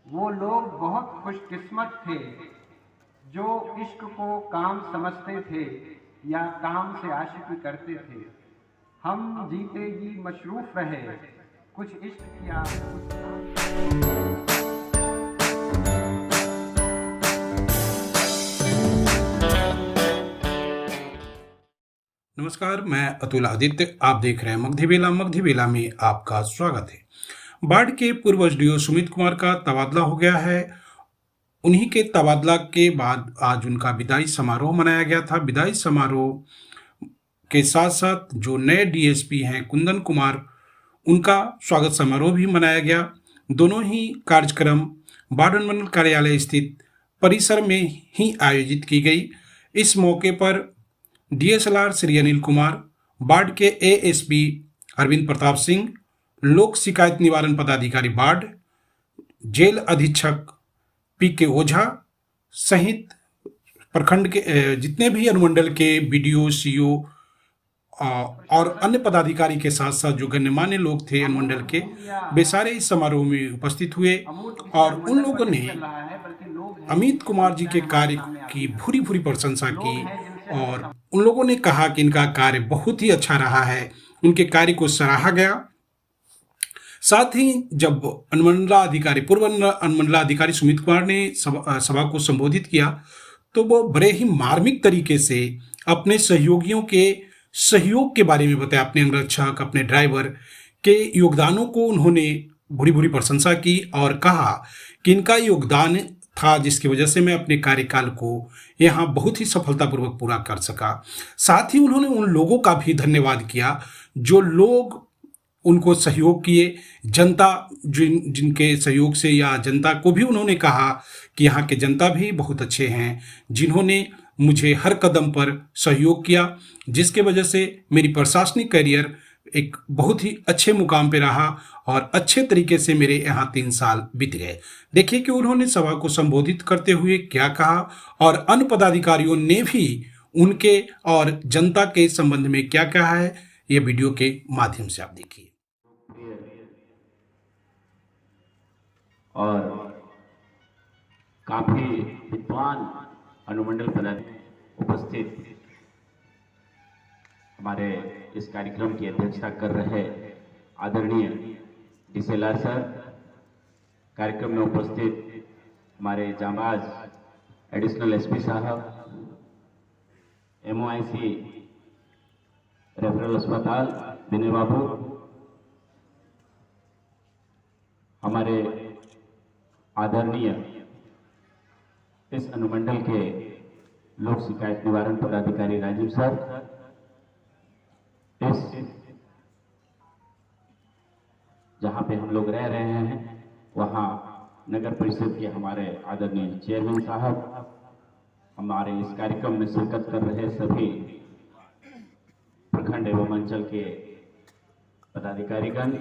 वो लोग बहुत खुशकिस्मत थे जो इश्क को काम समझते थे या काम से आशिकी करते थे। हम जीते जी मशरूफ रहे, कुछ इश्क किया कुछ काम। नमस्कार, मैं अतुल आदित्य। आप देख रहे हैं मगधी बेला में आपका स्वागत है। बाढ़ के पूर्व एसडीओ सुमित कुमार का तबादला हो गया है। उन्हीं के तबादला के बाद आज उनका विदाई समारोह मनाया गया था। विदाई समारोह के साथ साथ जो नए डीएसपी हैं कुंदन कुमार, उनका स्वागत समारोह भी मनाया गया। दोनों ही कार्यक्रम बाढ़ अनुमंडल कार्यालय स्थित परिसर में ही आयोजित की गई। इस मौके पर डीएसएलआर श्री अनिल कुमार, बाढ़ के एएसपी अरविंद प्रताप सिंह, लोक शिकायत निवारण पदाधिकारी बाढ़, जेल अधीक्षक पी के ओझा सहित प्रखंड के जितने भी अनुमंडल के बीडीओ, सीओ और अन्य पदाधिकारी के साथ साथ जो गण्यमान्य लोग थे अनुमंडल के, वे सारे इस समारोह में उपस्थित हुए अमूर्त किसी और उन अनुमंडल पर लोगों नहीं ने चल रहा है, बल्कि लोग हैं अमित जिनसे कुमार जी समस्याएं के हमारे कार्य सामने आती की हैं। भूरी भूरी प्रशंसा लोग की हैं जिनसे हमें और उन लोगों ने कहा कि इनका कार्य बहुत ही अच्छा रहा है। उनके कार्य को सराहा गया। साथ ही जब पूर्व अनुमंडलाधिकारी सुमित कुमार ने सभा को संबोधित किया, तो वो बड़े ही मार्मिक तरीके से अपने सहयोगियों के सहयोग के बारे में बताया। अपने अंगरक्षक, अपने ड्राइवर के योगदानों को उन्होंने बड़ी बड़ी प्रशंसा की और कहा कि इनका योगदान था जिसकी वजह से मैं अपने कार्यकाल को यहाँ बहुत ही सफलतापूर्वक पूरा कर सका। साथ ही उन्होंने उन लोगों का भी धन्यवाद किया जो लोग उनको सहयोग किए। जनता जिनके सहयोग से, या जनता को भी उन्होंने कहा कि यहाँ के जनता भी बहुत अच्छे हैं जिन्होंने मुझे हर कदम पर सहयोग किया, जिसके वजह से मेरी प्रशासनिक करियर एक बहुत ही अच्छे मुकाम पे रहा और अच्छे तरीके से मेरे यहाँ 3 साल बीत गए। देखिए कि उन्होंने सभा को संबोधित करते हुए क्या कहा और अन्य पदाधिकारियों ने भी उनके और जनता के संबंध में क्या कहा है। ये वीडियो के माध्यम से आप देखिए। और काफी विद्वान अनुमंडल पदाधिकारी उपस्थित हमारे इस कार्यक्रम की अध्यक्षता कर रहे आदरणीय डीएसएलआर सर, कार्यक्रम में उपस्थित हमारे जांबाज एडिशनल एसपी साहब, एमओआईसी रेफरल अस्पताल विनय बाबू, हमारे आदरणीय इस अनुमंडल के लोक शिकायत निवारण पदाधिकारी राजीव सर, इस जहां पे हम लोग रह रहे हैं वहां नगर परिषद के हमारे आदरणीय चेयरमैन साहब, हमारे इस कार्यक्रम में शिरकत कर रहे सभी प्रखंड एवं अंचल के पदाधिकारीगण,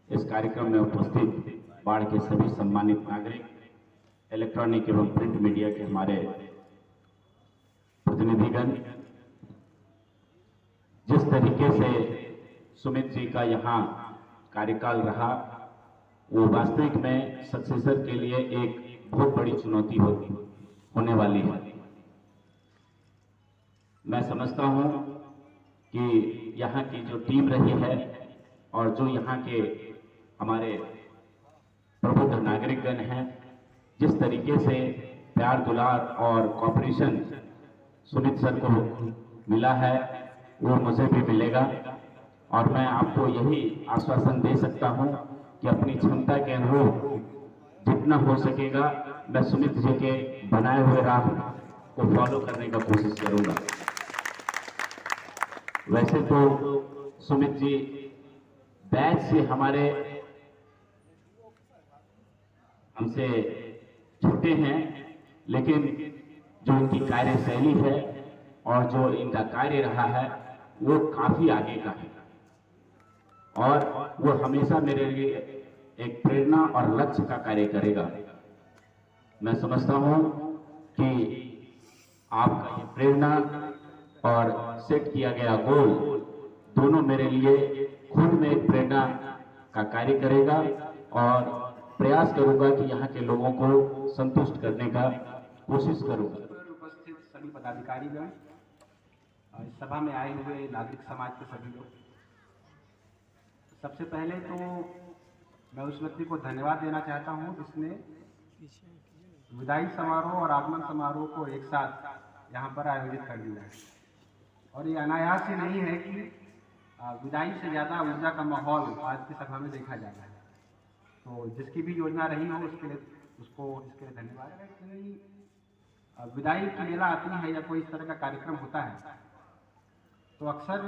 इस कार्यक्रम में उपस्थित बाढ़ के सभी सम्मानित नागरिक, इलेक्ट्रॉनिक एवं प्रिंट मीडिया के हमारे प्रतिनिधिगण, जिस तरीके से सुमित जी का यहाँ कार्यकाल रहा वो वास्तविक में सक्सेसर के लिए एक बहुत बड़ी चुनौती होने वाली है। मैं समझता हूँ कि यहाँ की जो टीम रही है और जो यहाँ के हमारे प्रबुद्ध नागरिकगण हैं, जिस तरीके से प्यार दुलार और कॉपरेशन सुमित सर को मिला है वो मुझे भी मिलेगा। और मैं आपको यही आश्वासन दे सकता हूं कि अपनी क्षमता के अनुरूप जितना हो सकेगा मैं सुमित जी के बनाए हुए राह को फॉलो करने का कोशिश करूंगा। वैसे तो सुमित जी बैच से हमसे छोटे हैं, लेकिन जो उनकी कार्यशैली है और जो इनका कार्य रहा है वो काफी आगे का है और वो हमेशा मेरे लिए एक प्रेरणा और लक्ष्य का कार्य करेगा। मैं समझता हूं कि आपका ये प्रेरणा और सेट किया गया गोल दोनों मेरे लिए खुद में एक प्रेरणा का कार्य करेगा और प्रयास करूंगा कि यहाँ के लोगों को संतुष्ट करने का कोशिश करूंगा। उपस्थित सभी पदाधिकारीगण, इस सभा में आए हुए नागरिक समाज के सभी लोग, सबसे पहले तो मैं उस व्यक्ति को धन्यवाद देना चाहता हूँ जिसने विदाई समारोह और आगमन समारोह को एक साथ यहाँ पर आयोजित कर दिया है। और ये अनायास ही नहीं है कि विदाई से ज़्यादा ऊर्जा का माहौल आज की सभा में देखा जाता है। तो जिसकी भी योजना रही हो उसके लिए इसके लिए धन्यवाद। कि विदाई की मेला आती है या कोई इस तरह का कार्यक्रम होता है तो अक्सर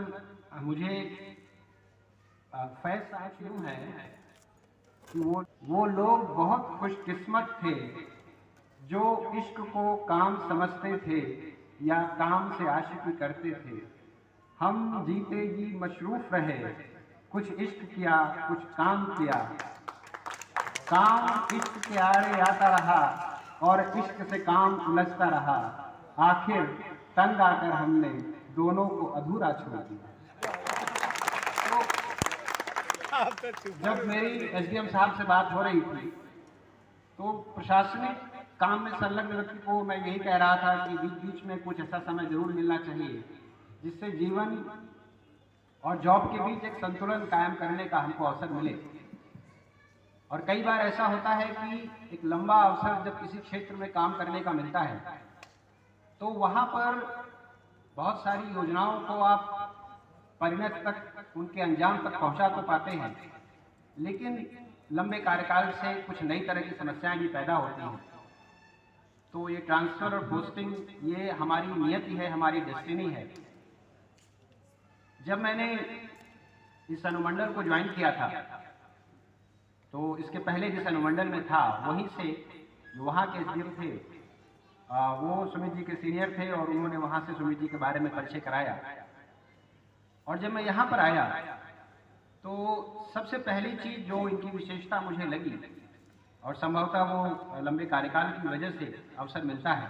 मुझे फैज़ साहब यूँ है कि वो लोग बहुत खुशकिस्मत थे जो इश्क को काम समझते थे या काम से आशिकी करते थे। हम जीते जी मशरूफ रहे, कुछ इश्क किया कुछ काम किया, काम इश्क के आड़े आता रहा और इश्क से काम उलझता रहा, आखिर तंग आकर हमने दोनों को अधूरा छोड़ दिया। तो जब मेरी एसडीएम साहब से बात हो रही थी तो प्रशासनिक काम में संलग्न व्यक्ति को मैं यही कह रहा था कि बीच बीच में कुछ ऐसा समय जरूर मिलना चाहिए जिससे जीवन और जॉब के बीच एक संतुलन कायम करने का हमको अवसर मिले। और कई बार ऐसा होता है कि एक लंबा अवसर जब किसी क्षेत्र में काम करने का मिलता है तो वहाँ पर बहुत सारी योजनाओं को आप परिणत तक, उनके अंजाम तक पहुँचा तो पाते हैं, लेकिन लंबे कार्यकाल से कुछ नई तरह की समस्याएं भी पैदा होती हैं। तो ये ट्रांसफर और पोस्टिंग ये हमारी नियति है, हमारी डेस्टिनी है। जब मैंने इस अनुमंडल को ज्वाइन किया था तो इसके पहले जिस अनुमंडल में था वहीं से जो वहाँ के एसडीएम थे वो सुमित जी के सीनियर थे और उन्होंने वहाँ से सुमित जी के बारे में परिचय कराया। और जब मैं यहाँ पर आया तो सबसे पहली चीज़ जो इनकी विशेषता मुझे लगी, और संभवतः वो लंबे कार्यकाल की वजह से अवसर मिलता है,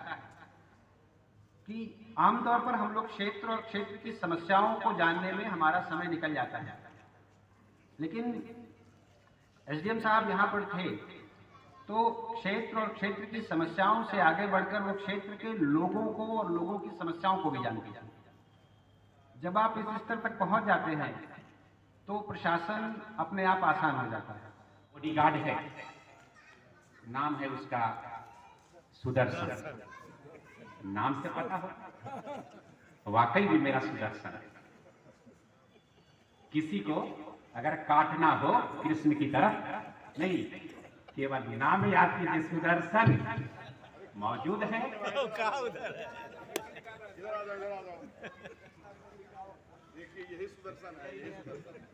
कि आमतौर पर हम लोग क्षेत्र और क्षेत्र की समस्याओं को जानने में हमारा समय निकल जाता है, लेकिन एसडीएम साहब यहाँ पर थे तो क्षेत्र और क्षेत्र की समस्याओं से आगे बढ़कर वो क्षेत्र के लोगों को और लोगों की समस्याओं को भी जानते हैं। जब आप इस स्तर तक पहुँच जाते हैं तो प्रशासन अपने आप आसान हो जाता है। बॉडीगार्ड है, नाम है उसका सुदर्शन, नाम से पता हो वाकई भी मेरा सुदर्शन है। किसी को अगर काटना हो कृष्ण की तरफ नहीं, केवल नाम याद कीजिए, सुदर्शन मौजूद है। यही सुदर्शन है, यही सुदर्शन है।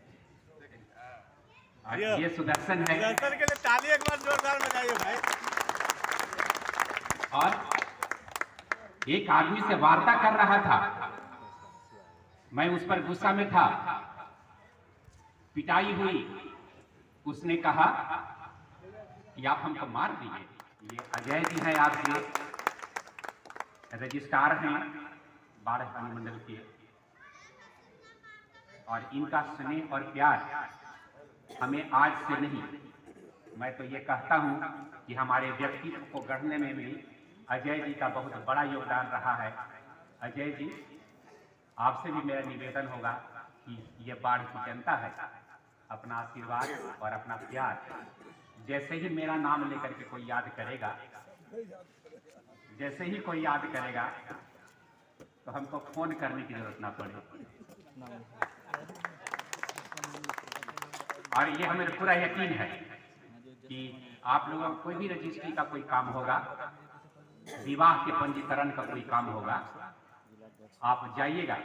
ये सुदर्शन है। सुदर्शन के लिए ताली एक बार जोरदार बजाइए भाई। और एक आदमी से वार्ता कर रहा था, मैं उस पर गुस्सा में था, पिटाई हुई, उसने कहा कि आप हमको मार दिए। ये अजय जी हैं, आपके रजिस्ट्रार हैं बाढ़ मंडल के, और इनका स्नेह और प्यार हमें आज से नहीं, मैं तो ये कहता हूँ कि हमारे व्यक्तित्व को गढ़ने में भी अजय जी का बहुत बड़ा योगदान रहा है। अजय जी, आपसे भी मेरा निवेदन होगा कि ये बाढ़ की जनता है, अपना आशीर्वाद और अपना प्यार, जैसे ही मेरा नाम लेकर के कोई याद करेगा, जैसे ही कोई याद करेगा तो हमको फोन करने की जरूरत ना पड़े। और ये हमें पूरा यकीन है कि आप लोगों को कोई भी रजिस्ट्री का कोई काम होगा, विवाह के पंजीकरण का कोई काम होगा, आप जाइएगा,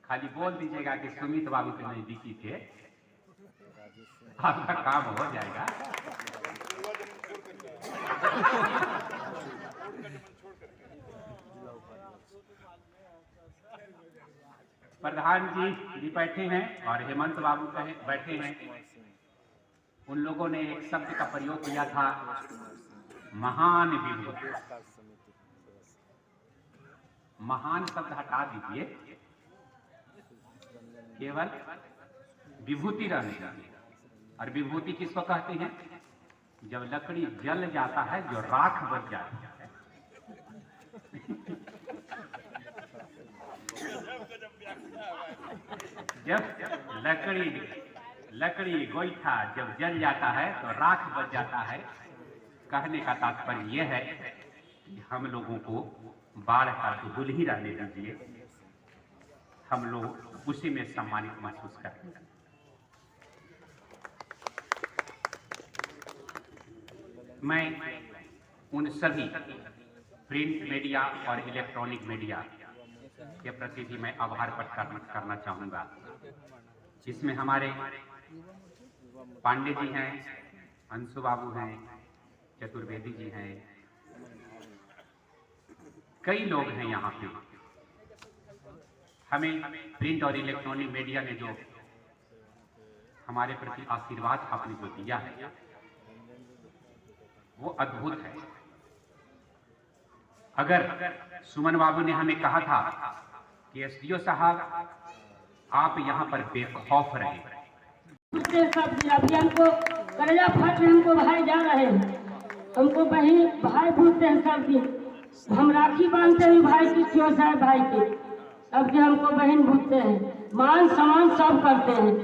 खाली बोल दीजिएगा कि सुमित बाबू के नजदीकी थे, आपका काम हो जाएगा। प्रधान जी बैठे हैं और हेमंत बाबू बैठे हैं। उन लोगों ने एक शब्द का प्रयोग किया था, महान विभूति। महान शब्द हटा दीजिए, केवल विभूति रहने चाहिए। और विभूति किसको कहते हैं? जब लकड़ी जल जाता है जो राख बच जाती है। जब लकड़ी गोईठा जब जल जाता है तो राख बच जाता है। कहने का तात्पर्य यह है कि हम लोगों को बाढ़ का धूल ही रहने दीजिए, हम लोग उसी में सम्मानित महसूस करते हैं। मैं उन सभी प्रिंट मीडिया और इलेक्ट्रॉनिक मीडिया के प्रति भी मैं आभार प्रकट करना चाहूँगा। इसमें हमारे पांडे जी हैं, अंशु बाबू हैं, चतुर्वेदी जी हैं, कई लोग हैं यहाँ पे। हमें प्रिंट और इलेक्ट्रॉनिक मीडिया ने जो हमारे प्रति आशीर्वाद आपने जो दिया है वो अद्भुत है। अगर सुमन बाबू ने हमें कहा था कि एसडीओ साहब आप यहाँ पर बेखौफ रहे, अभी हमको कलेजा फट हमको भाई जा रहे हैं, हमको बहन भाई भूलते हैं सब दिन। हम राखी बांधते हैं भाई की क्यों है भाई की, अब के हमको बहन भूलते हैं, मान सम्मान सब करते हैं।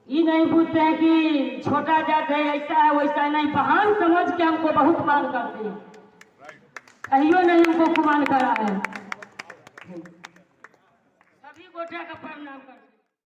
ये नहीं भूलते हैं कि छोटा जात है, ऐसा है वैसा नहीं, बहान समझ के हमको बहुत मान करते हैं। कहियो नहीं हमको कुमान करा है, सभी गोटा का प्रणाम करते हैं।